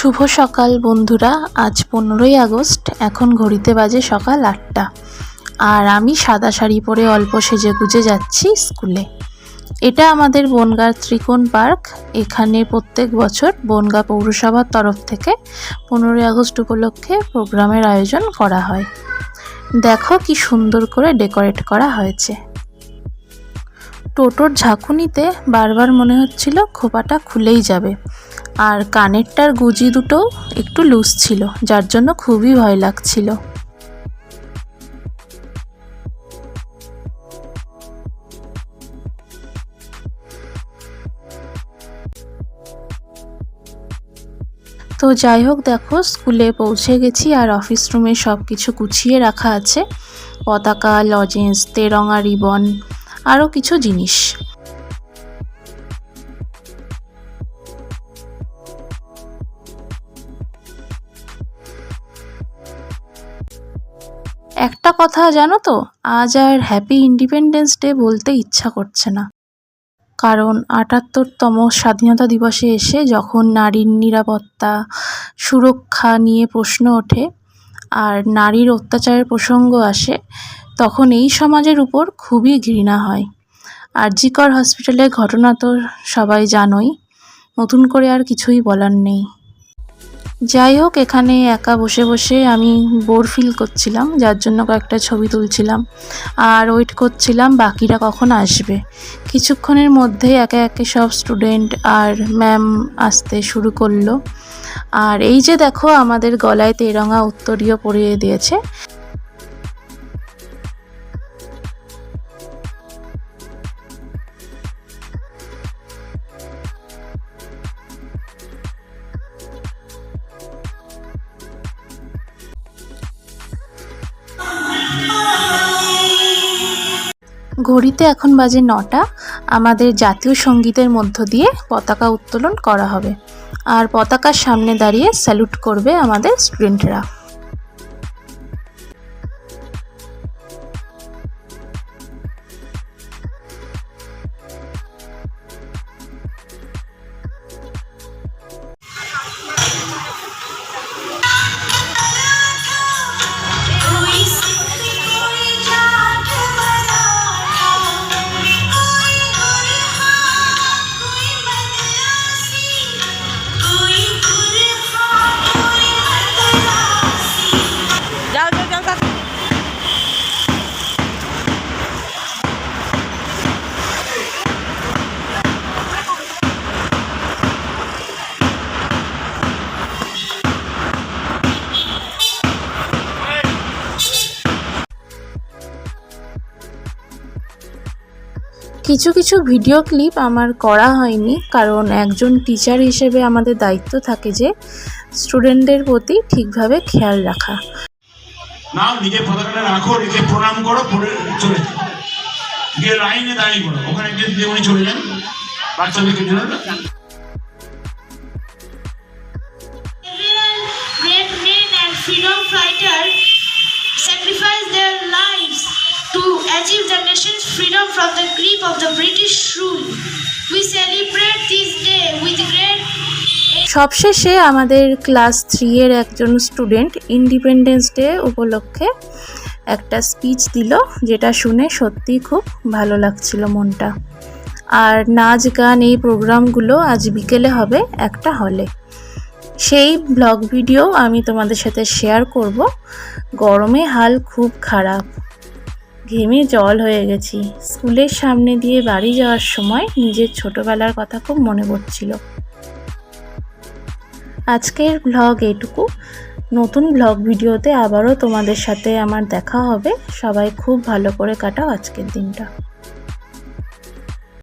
শুভ সকাল বন্ধুরা। আজ 15ই আগস্ট। এখন ঘড়িতে বাজে সকাল 8টা। আর আমি সাদা শাড়ি পরে অল্প সেজে গুজে যাচ্ছি স্কুলে। এটা আমাদের বনগাঁ ত্রিকোণ পার্ক। এখানে প্রত্যেক বছর বনগাঁ পৌরসভার তরফ থেকে 15ই আগস্ট উপলক্ষে প্রোগ্রামের আয়োজন করা হয়। দেখো কি সুন্দর করে ডেকোরেট করা হয়েছে। টোটোর ঝাঁকুনিতে বারবার মনে হচ্ছিল খোপাটা খুলেই যাবে, আর কানেরটার গুজি দুটো একটু লুজ ছিল, যার জন্য খুবই ভয় লাগছিল। তো যাই হোক, দেখো স্কুলে পৌঁছে গেছি আর অফিস রুমে সব কিছু গুছিয়ে রাখা আছে। পতাকা, লজেন্স, তেরঙা রিবন, আরও কিছু জিনিস। একটা কথা জানো তো, আজ আর হ্যাপি ইন্ডিপেন্ডেন্স ডে বলতে ইচ্ছা করছে না। কারণ ৭৮তম স্বাধীনতা দিবসে এসে যখন নারীর নিরাপত্তা, সুরক্ষা নিয়ে প্রশ্ন ওঠে আর নারীর অত্যাচারের প্রসঙ্গ আসে, তখন এই সমাজের উপর খুবই ঘৃণা হয়। আর.জি. কর হসপিটালের ঘটনা তো সবাই জানোই, নতুন করে আর কিছুই বলার নেই। যাই হোক, এখানে একা বসে বসে আমি বোর ফিল করছিলাম, যার জন্য কয়েকটা ছবি তুলছিলাম আর ওয়েট করছিলাম বাকিরা কখন আসবে। কিছুক্ষণের মধ্যে একে একে সব স্টুডেন্ট আর ম্যাম আসতে শুরু করলো। আর এই যে দেখো, আমাদের গলায় তেরঙা উত্তরীয় পরিয়ে দিয়েছে। ঘড়িতে এখন বাজে 9টা। আমাদের জাতীয় সঙ্গীতের মধ্য দিয়ে পতাকা উত্তোলন করা হবে, আর পতাকার সামনে দাঁড়িয়ে স্যালুট করবে আমাদের স্টুডেন্টরা। কিছু কিছু ভিডিও ক্লিপ আমার করা হয়নি, কারণ একজন টিচার হিসেবে আমাদের দায়িত্ব থাকে যে স্টুডেন্টদের প্রতি ঠিকভাবে খেয়াল রাখা। নাও নিজে পতাকাটা রাখো, রেখে প্রণাম করো, পরে চলে গিয়ে লাইনে দাঁড়িয়ে পড়ো। ওখানে গিয়ে উনি চলে যান বাচ্চাদেরকে জন্য। Great men and freedom fighters sacrificed their lives to achieve the nation's freedom from the grip of the British rule. We celebrate this day with great. সবশেষে আমাদের ক্লাস 3 এর একজন স্টুডেন্ট ইন্ডিপেন্ডেন্স ডে উপলক্ষে একটা স্পিচ দিল, যেটা শুনে সত্যি খুব ভালো লাগছিল মনটা। আর নাচ গান এই প্রোগ্রামগুলো আজ বিকেলে হবে একটা হলে। সেই ব্লগ ভিডিও আমি তোমাদের সাথে শেয়ার করব। গরমে হাল খুব খারাপ, ঘেমে জল হয়ে গেছি। স্কুলের সামনে দিয়ে বাড়ি যাওয়ার সময় নিজের ছোটবেলার কথা খুব মনে পড়ছিল। আজকের ব্লগ এইটুকু। নতুন ব্লগ ভিডিওতে আবারও তোমাদের সাথে আমার দেখা হবে। সবাই খুব ভালো করে কাটাও আজকের দিনটা।